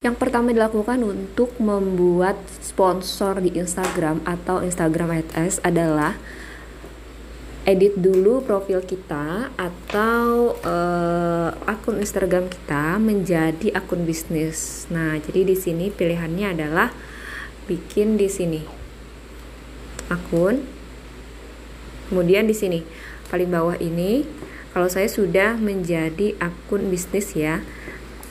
Yang pertama dilakukan untuk membuat sponsor di Instagram atau Instagram Ads adalah edit dulu profil kita atau akun Instagram kita menjadi akun bisnis. Nah, jadi di sini pilihannya adalah bikin di sini akun. Kemudian di sini paling bawah ini, kalau saya sudah menjadi akun bisnis ya.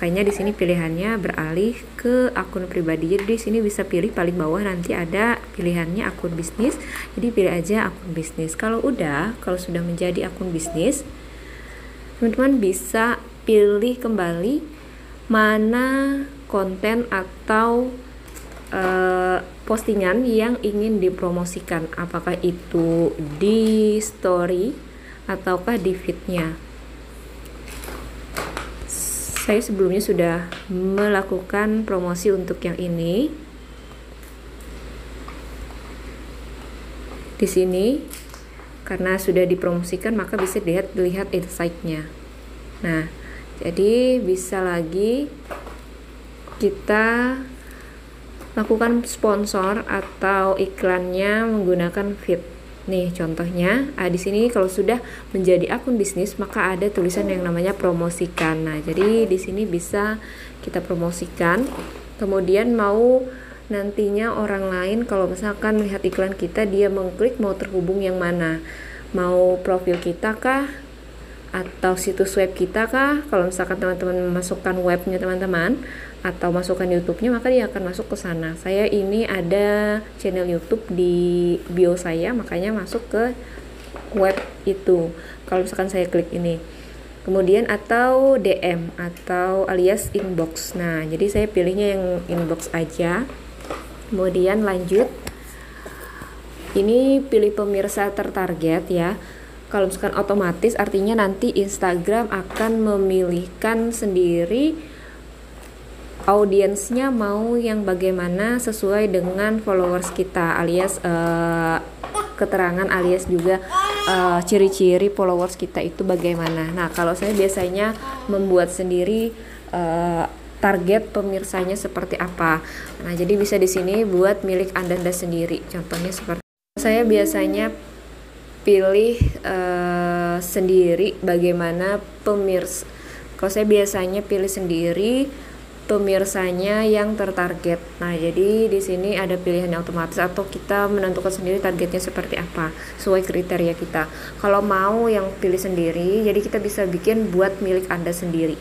Makanya di sini pilihannya beralih ke akun pribadi. Jadi di sini bisa pilih paling bawah, nanti ada pilihannya akun bisnis. Jadi pilih aja akun bisnis. Kalau sudah menjadi akun bisnis, teman-teman bisa pilih kembali mana konten atau postingan yang ingin dipromosikan. Apakah itu di story ataukah di feed-nya. Saya sebelumnya sudah melakukan promosi untuk yang ini. Di sini karena sudah dipromosikan maka bisa dilihat insight-nya. Nah, jadi bisa lagi kita lakukan sponsor atau iklannya menggunakan feed. Nih contohnya, di sini kalau sudah menjadi akun bisnis maka ada tulisan yang namanya promosikan. Nah, jadi di sini bisa kita promosikan. Kemudian mau nantinya orang lain kalau misalkan melihat iklan kita, dia mengklik mau terhubung yang mana? Mau profil kita kah? Atau situs web kita kah? Kalau misalkan teman-teman memasukkan webnya teman-teman atau masukkan YouTube-nya, maka dia akan masuk ke sana. Saya ini ada channel YouTube di bio saya, makanya masuk ke web itu. Kalau misalkan saya klik ini, kemudian atau DM atau alias inbox. Nah, jadi saya pilihnya yang inbox aja. Kemudian lanjut. Ini pilih pemirsa tertarget ya. Kalau misalkan otomatis artinya nanti Instagram akan memilihkan sendiri audiensnya mau yang bagaimana sesuai dengan followers kita, alias keterangan alias juga ciri-ciri followers kita itu bagaimana. Nah, kalau saya biasanya membuat sendiri target pemirsanya seperti apa. Nah, jadi bisa di sini buat milik Anda sendiri. Contohnya seperti saya biasanya pilih sendiri bagaimana pemirsa. Kalau saya biasanya pilih sendiri pemirsanya yang tertarget. Nah, jadi di sini ada pilihan otomatis atau kita menentukan sendiri targetnya seperti apa sesuai kriteria kita. Kalau mau yang pilih sendiri, jadi kita bisa bikin buat milik Anda sendiri.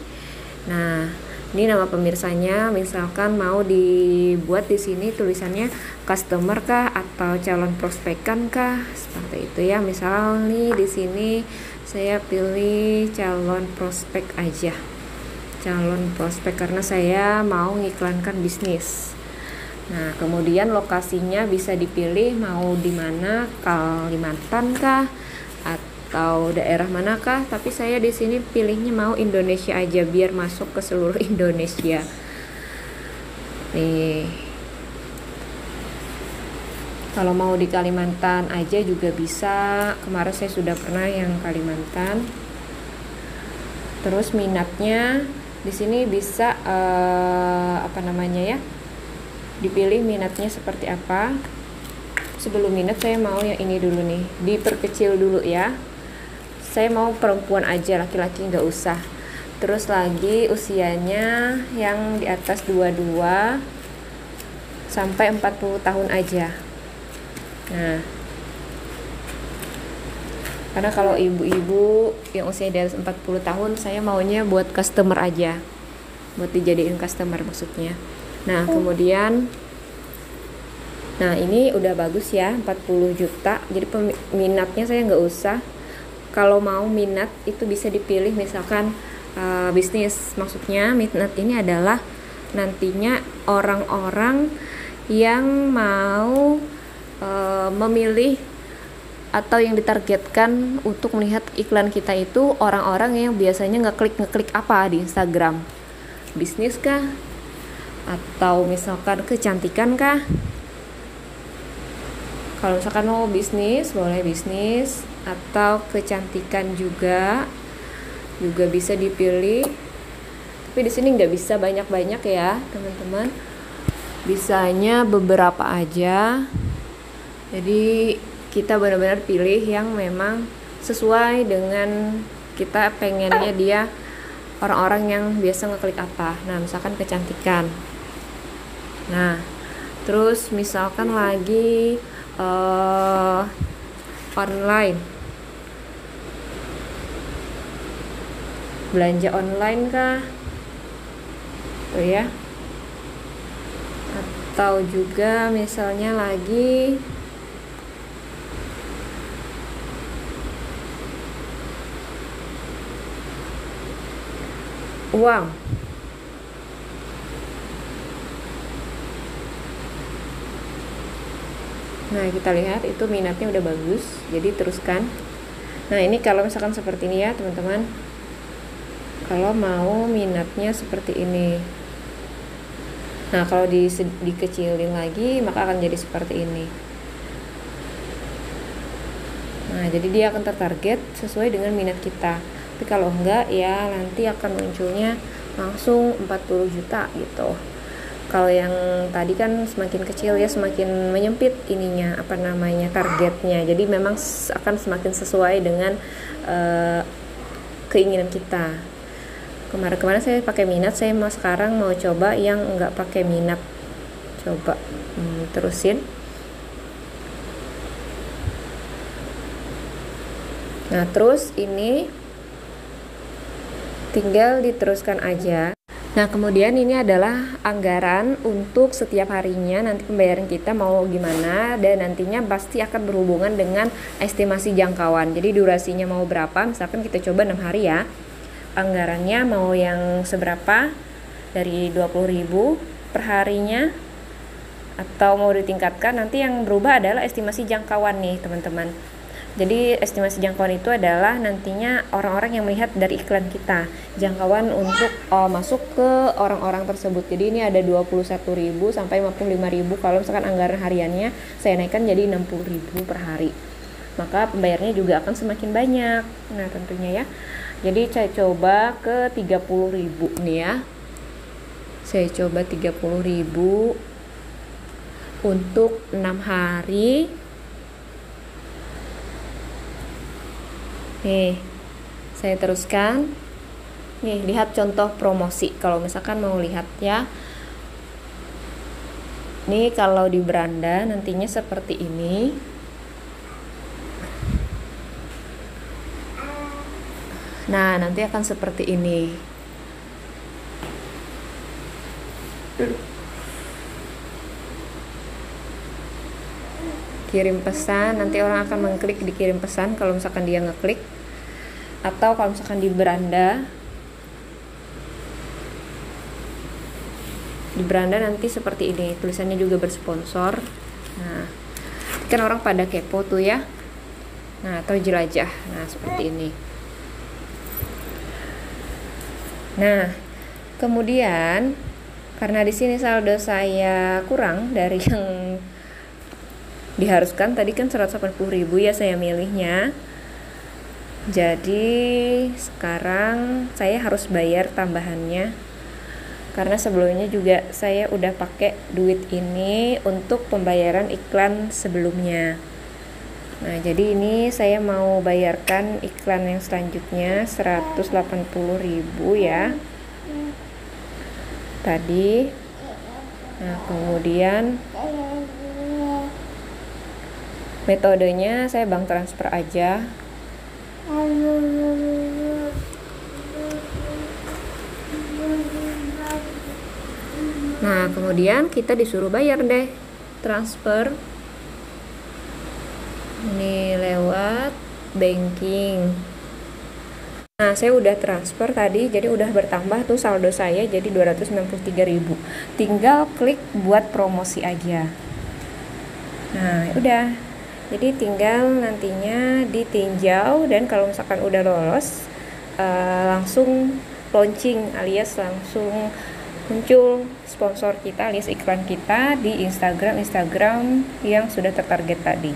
Nah, ini nama pemirsanya, misalkan mau dibuat di sini tulisannya customer kah atau calon prospekan kah, seperti itu ya. Misal nih di sini saya pilih calon prospek aja. Calon prospek karena saya mau ngiklankan bisnis. Nah, kemudian lokasinya bisa dipilih mau di mana, Kalimantan kah atau daerah manakah, tapi saya di sini pilihnya mau Indonesia aja biar masuk ke seluruh Indonesia. Nih. Kalau mau di Kalimantan aja juga bisa. Kemarin saya sudah pernah yang Kalimantan. Terus minatnya di sini bisa dipilih minatnya seperti apa. Sebelum minat saya mau yang ini dulu nih, diperkecil dulu ya. Saya mau perempuan aja, laki-laki nggak usah. Terus lagi usianya yang di atas 22 sampai 40 tahun aja. Nah, karena kalau ibu-ibu yang usia di atas 40 tahun saya maunya buat customer aja, buat dijadiin customer maksudnya. Nah, kemudian ini udah bagus ya, 40 juta. Jadi minatnya saya nggak usah. Kalau mau minat itu bisa dipilih misalkan bisnis. Maksudnya minat ini adalah nantinya orang-orang yang mau memilih atau yang ditargetkan untuk melihat iklan kita itu orang-orang yang biasanya ngeklik apa di Instagram, bisnis kah atau misalkan kecantikan kah. Kalau misalkan mau bisnis boleh bisnis atau kecantikan juga bisa dipilih. Tapi di sini nggak bisa banyak-banyak ya teman-teman, bisanya beberapa aja. Jadi kita benar-benar pilih yang memang sesuai dengan kita pengennya dia, orang-orang yang biasa ngeklik apa. Nah misalkan kecantikan. Nah terus misalkan lagi online, belanja online kah tuh ya, atau juga misalnya lagi uang. Nah kita lihat itu minatnya udah bagus, jadi teruskan. Nah ini kalau misalkan seperti ini ya teman-teman, kalau mau minatnya seperti ini. Nah kalau dikecilin lagi maka akan jadi seperti ini. Nah jadi dia akan tertarget sesuai dengan minat kita. Tapi kalau enggak ya nanti akan munculnya langsung 40 juta gitu. Kalau yang tadi kan semakin kecil ya semakin menyempit ininya, apa namanya, targetnya. Jadi memang akan semakin sesuai dengan keinginan kita. Kemarin saya pakai minat, saya sekarang mau coba yang enggak pakai minat. Coba terusin. Nah terus ini tinggal diteruskan aja. Nah kemudian ini adalah anggaran untuk setiap harinya, nanti pembayaran kita mau gimana, dan nantinya pasti akan berhubungan dengan estimasi jangkauan. Jadi durasinya mau berapa, misalkan kita coba 6 hari ya, anggarannya mau yang seberapa, dari 20.000 per harinya atau mau ditingkatkan. Nanti yang berubah adalah estimasi jangkauan nih teman-teman. Jadi estimasi jangkauan itu adalah nantinya orang-orang yang melihat dari iklan kita, jangkauan untuk masuk ke orang-orang tersebut. Jadi ini ada 21.000 sampai 55.000. Kalau misalkan anggaran hariannya saya naikkan jadi 60.000 per hari, maka pembayarnya juga akan semakin banyak. Nah tentunya ya, jadi saya coba ke 30.000 nih ya, saya coba 30.000 untuk 6 hari. Nih, saya teruskan. Nih, lihat contoh promosi. Kalau misalkan mau lihat ya. Nih, kalau di beranda nantinya seperti ini. Nah, nanti akan seperti ini. Kirim pesan, nanti orang akan mengklik di kirim pesan kalau misalkan dia ngeklik. Atau kalau misalkan di beranda nanti seperti ini, tulisannya juga bersponsor. Nah kan orang pada kepo tuh ya. Nah atau jelajah, nah seperti ini. Nah kemudian karena di sini saldo saya kurang dari yang diharuskan, tadi kan 180.000 ya saya milihnya. Jadi sekarang saya harus bayar tambahannya, karena sebelumnya juga saya udah pakai duit ini untuk pembayaran iklan sebelumnya. Nah jadi ini saya mau bayarkan iklan yang selanjutnya 180.000 ya tadi. Nah kemudian metodenya saya bank transfer aja. Nah kemudian kita disuruh bayar deh, transfer. Ini lewat banking. Nah saya udah transfer tadi, jadi udah bertambah tuh saldo saya jadi 293.000. Tinggal klik buat promosi aja. Nah udah, jadi tinggal nantinya ditinjau, dan kalau misalkan udah lolos langsung launching alias langsung muncul sponsor kita alias iklan kita di Instagram yang sudah tertarget tadi.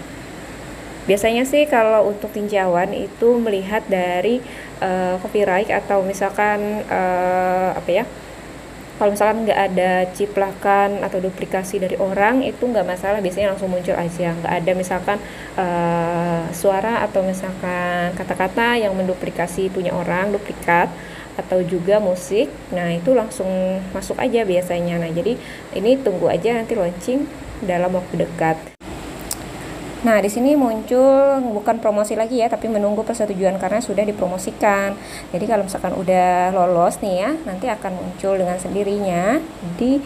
Biasanya sih kalau untuk tinjauan itu melihat dari copyright atau misalkan apa ya, kalau misalkan nggak ada ciplakan atau duplikasi dari orang itu nggak masalah, biasanya langsung muncul aja. Nggak ada misalkan suara atau misalkan kata-kata yang menduplikasi punya orang, duplikat, atau juga musik, nah itu langsung masuk aja biasanya. Nah jadi ini tunggu aja nanti launching dalam waktu dekat. Nah, di sini muncul bukan promosi lagi ya, tapi menunggu persetujuan karena sudah dipromosikan. Jadi kalau misalkan udah lolos nih ya, nanti akan muncul dengan sendirinya di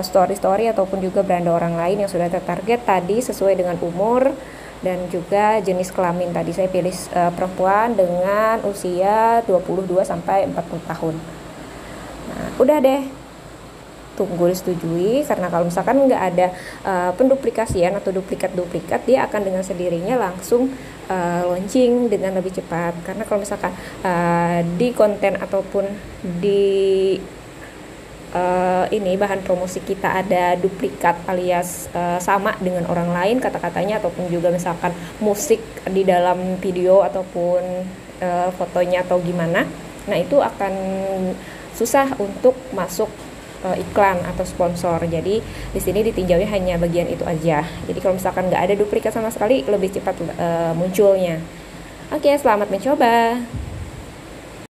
story-story ataupun juga beranda orang lain yang sudah tertarget tadi sesuai dengan umur dan juga jenis kelamin. Tadi saya pilih perempuan dengan usia 22 sampai 40 tahun. Nah, udah deh. Tunggu disetujui, karena kalau misalkan nggak ada penduplikasian atau duplikat dia akan dengan sendirinya langsung launching dengan lebih cepat. Karena kalau misalkan di konten ataupun di ini bahan promosi kita ada duplikat alias sama dengan orang lain kata-katanya, ataupun juga misalkan musik di dalam video ataupun fotonya atau gimana, nah itu akan susah untuk masuk iklan atau sponsor. Jadi di sini ditinjaunya hanya bagian itu aja. Jadi kalau misalkan nggak ada duplikat sama sekali, lebih cepat munculnya. Oke, selamat mencoba.